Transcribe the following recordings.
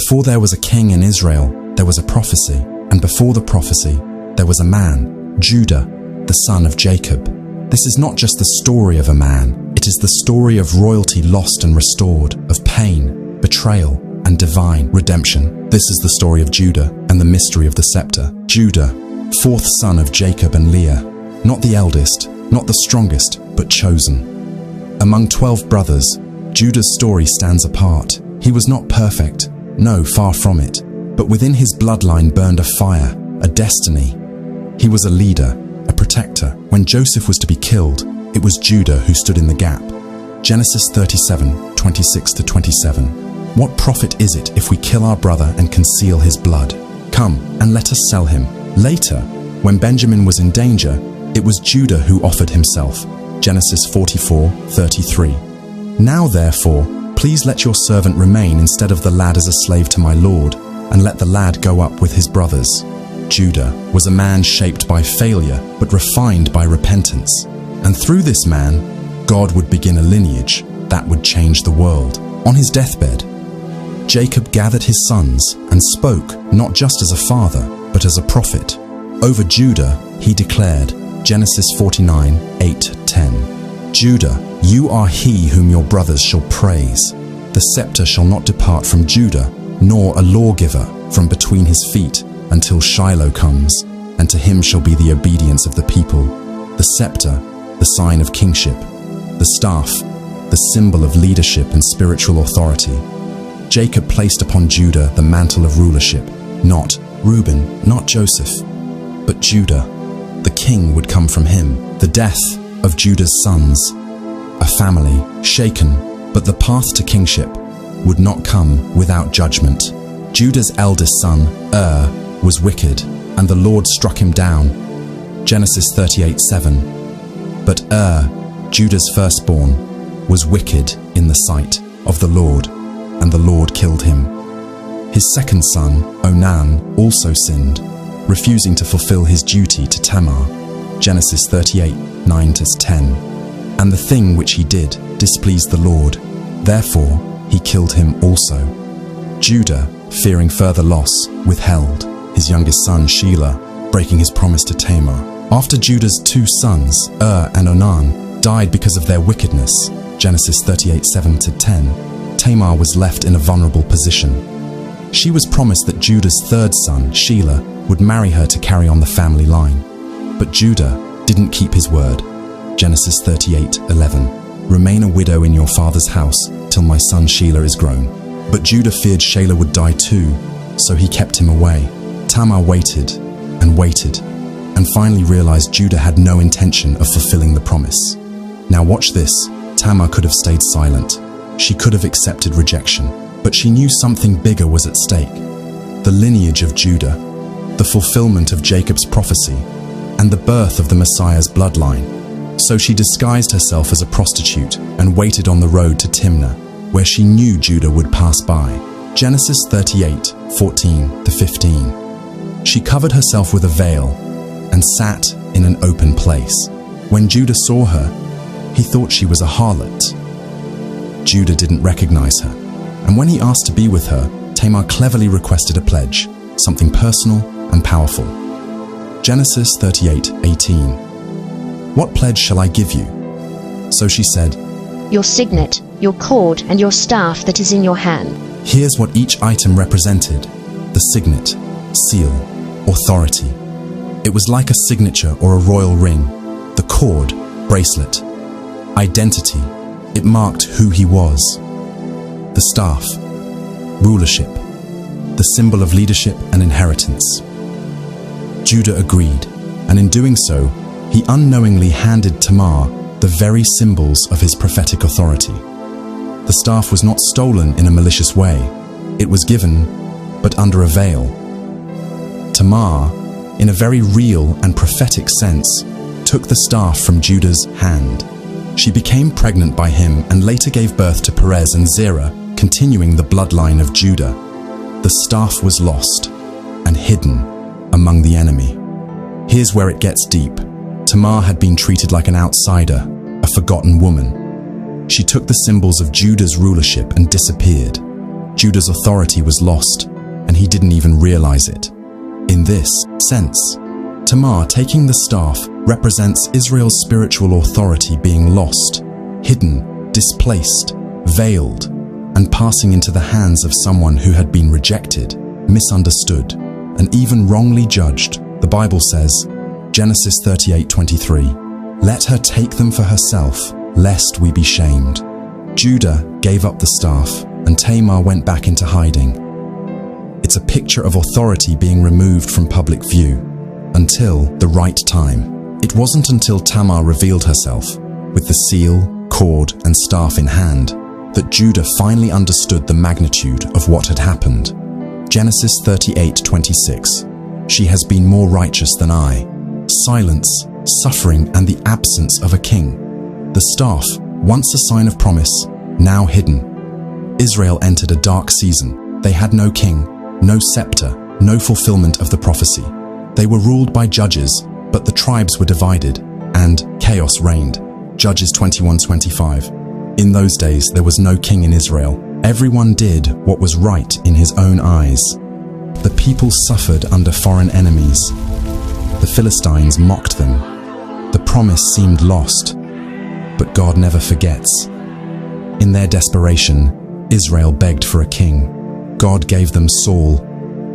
Before there was a king in Israel, there was a prophecy, and before the prophecy, there was a man, Judah, the son of Jacob. This is not just the story of a man, it is the story of royalty lost and restored, of pain, betrayal, and divine redemption. This is the story of Judah and the mystery of the scepter. Judah, fourth son of Jacob and Leah, not the eldest, not the strongest, but chosen. Among 12 brothers, Judah's story stands apart. He was not perfect, no, far from it, but within his bloodline burned a fire, a destiny. He was a leader, a protector. When Joseph was to be killed, it was Judah who stood in the gap. Genesis 37:26-27. What profit is it if we kill our brother and conceal his blood? Come and let us sell him. Later, when Benjamin was in danger, it was Judah who offered himself. Genesis 44:33. Now therefore, please let your servant remain instead of the lad as a slave to my lord, and let the lad go up with his brothers. Judah was a man shaped by failure, but refined by repentance. And through this man, God would begin a lineage that would change the world. On his deathbed, Jacob gathered his sons and spoke not just as a father, but as a prophet. Over Judah, he declared, Genesis 49:8-10. Judah, you are he whom your brothers shall praise. The scepter shall not depart from Judah, nor a lawgiver from between his feet, until Shiloh comes, and to him shall be the obedience of the people. The scepter, the sign of kingship. The staff, the symbol of leadership and spiritual authority. Jacob placed upon Judah the mantle of rulership. Not Reuben, not Joseph, but Judah. The king would come from him. The death of Judah's sons. A family shaken, but the path to kingship would not come without judgment. Judah's eldest son, was wicked, and the Lord struck him down. Genesis 38:7. But Judah's firstborn, was wicked in the sight of the Lord, and the Lord killed him. His second son, Onan, also sinned, refusing to fulfill his duty to Tamar. Genesis 38:9-10. And the thing which he did displeased the Lord, therefore he killed him also. Judah, fearing further loss, withheld his youngest son Shelah, breaking his promise to Tamar. After Judah's two sons, and Onan, died because of their wickedness, Genesis 38:7-10, Tamar was left in a vulnerable position. She was promised that Judah's third son, Shelah, would marry her to carry on the family line. But Judah didn't keep his word. Genesis 38:11. Remain a widow in your father's house till my son Shelah is grown. But Judah feared Shelah would die too, so he kept him away. Tamar waited and waited, and finally realized Judah had no intention of fulfilling the promise. Now watch this. Tamar could have stayed silent. She could have accepted rejection, but she knew something bigger was at stake. The lineage of Judah, the fulfillment of Jacob's prophecy, and the birth of the Messiah's bloodline. So she disguised herself as a prostitute and waited on the road to Timnah, where she knew Judah would pass by. Genesis 38:14-15. She covered herself with a veil and sat in an open place. When Judah saw her, he thought she was a harlot. Judah didn't recognize her, and when he asked to be with her, Tamar cleverly requested a pledge, something personal and powerful. Genesis 38:18. What pledge shall I give you? So she said, Your signet, your cord, and your staff that is in your hand. Here's what each item represented: the signet, seal, authority. It was like a signature or a royal ring. The cord, bracelet. Identity. It marked who he was. The staff, rulership. The symbol of leadership and inheritance. Judah agreed, and in doing so, he unknowingly handed Tamar the very symbols of his prophetic authority. The staff was not stolen in a malicious way. It was given, but under a veil. Tamar, in a very real and prophetic sense, took the staff from Judah's hand. She became pregnant by him and later gave birth to Perez and Zerah, continuing the bloodline of Judah. The staff was lost and hidden among the enemy. Here's where it gets deep. Tamar had been treated like an outsider, a forgotten woman. She took the symbols of Judah's rulership and disappeared. Judah's authority was lost, and he didn't even realize it. In this sense, Tamar taking the staff represents Israel's spiritual authority being lost, hidden, displaced, veiled, and passing into the hands of someone who had been rejected, misunderstood, and even wrongly judged. The Bible says, Genesis 38:23, "Let her take them for herself, lest we be shamed." Judah gave up the staff, and Tamar went back into hiding. It's a picture of authority being removed from public view until the right time. It wasn't until Tamar revealed herself, with the seal, cord, and staff in hand, that Judah finally understood the magnitude of what had happened. Genesis 38:26, "She has been more righteous than I." Silence, suffering, and the absence of a king. The staff, once a sign of promise, now hidden. Israel entered a dark season. They had no king, no scepter, no fulfillment of the prophecy. They were ruled by judges, but the tribes were divided, and chaos reigned. Judges 21:25. In those days there was no king in Israel. Everyone did what was right in his own eyes. The people suffered under foreign enemies. The Philistines mocked them. The promise seemed lost, but God never forgets. In their desperation, Israel begged for a king. God gave them Saul,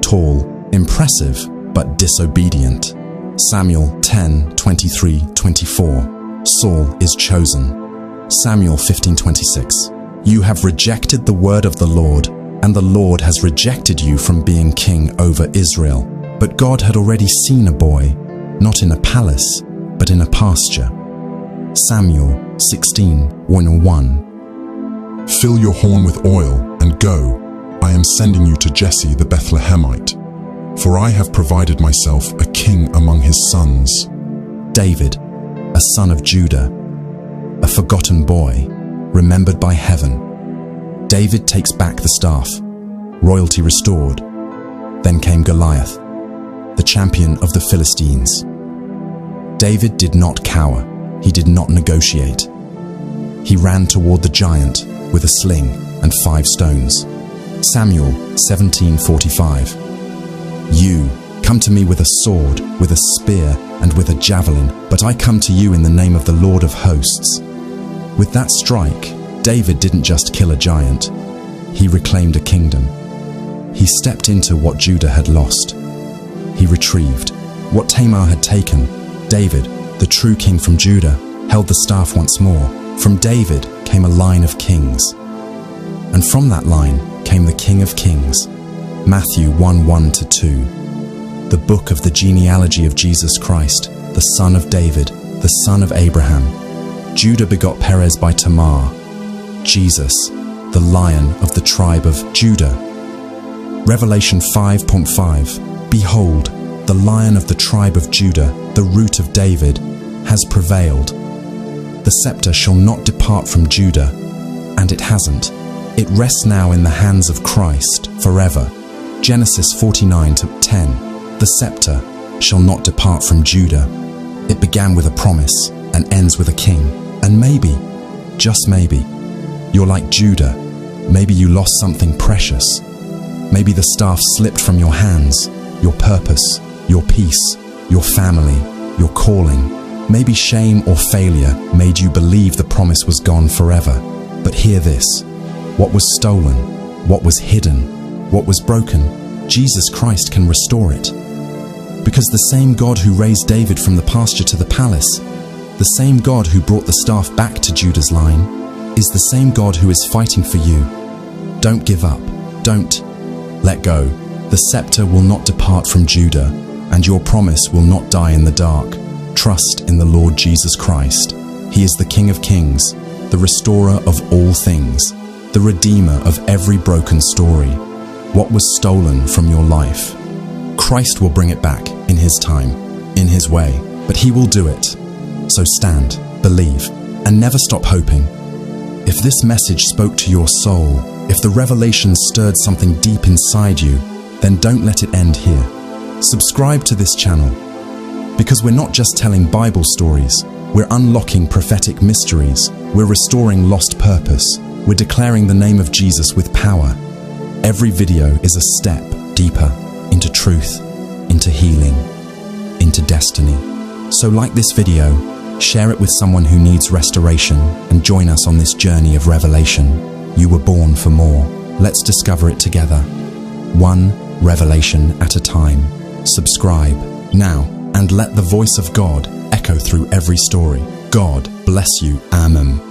tall, impressive, but disobedient. Samuel 10:23-24. Saul is chosen. Samuel 15:26. "You have rejected the word of the Lord, and the Lord has rejected you from being king over Israel." But God had already seen a boy, not in a palace, but in a pasture. Samuel 16:1-1. "Fill your horn with oil and go. I am sending you to Jesse the Bethlehemite, for I have provided myself a king among his sons." David, a son of Judah, a forgotten boy, remembered by heaven. David takes back the staff, royalty restored. Then came Goliath, the champion of the Philistines. David did not cower. He did not negotiate. He ran toward the giant with a sling and 5 stones. Samuel 17:45. "You come to me with a sword, with a spear, and with a javelin, but I come to you in the name of the Lord of hosts." With that strike, David didn't just kill a giant. He reclaimed a kingdom. He stepped into what Judah had lost. He retrieved what Tamar had taken. David, the true king from Judah, held the staff once more. From David came a line of kings. And from that line came the King of Kings. Matthew 1:1-2. The book of the genealogy of Jesus Christ, the son of David, the son of Abraham. Judah begot Perez by Tamar. Jesus, the Lion of the tribe of Judah. Revelation 5:5. Behold, the Lion of the tribe of Judah, the root of David, has prevailed. The scepter shall not depart from Judah, and it hasn't. It rests now in the hands of Christ forever. Genesis 49:10. The scepter shall not depart from Judah. It began with a promise and ends with a king. And maybe, just maybe, you're like Judah. Maybe you lost something precious. Maybe the staff slipped from your hands, your purpose, your peace, your family, your calling. Maybe shame or failure made you believe the promise was gone forever. But hear this. What was stolen, what was hidden, what was broken, Jesus Christ can restore it. Because the same God who raised David from the pasture to the palace, the same God who brought the staff back to Judah's line, is the same God who is fighting for you. Don't give up. Don't let go. The scepter will not depart from Judah, and your promise will not die in the dark. Trust in the Lord Jesus Christ. He is the King of Kings, the restorer of all things, the redeemer of every broken story. What was stolen from your life, Christ will bring it back in His time, in His way, but He will do it. So stand, believe, and never stop hoping. If this message spoke to your soul, if the revelation stirred something deep inside you, then don't let it end here. Subscribe to this channel, because we're not just telling Bible stories, we're unlocking prophetic mysteries, we're restoring lost purpose, we're declaring the name of Jesus with power. Every video is a step deeper into truth, into healing, into destiny. So like this video, share it with someone who needs restoration, and join us on this journey of revelation. You were born for more. Let's discover it together, one revelation at a time. Subscribe now and let the voice of God echo through every story. God bless you. Amen.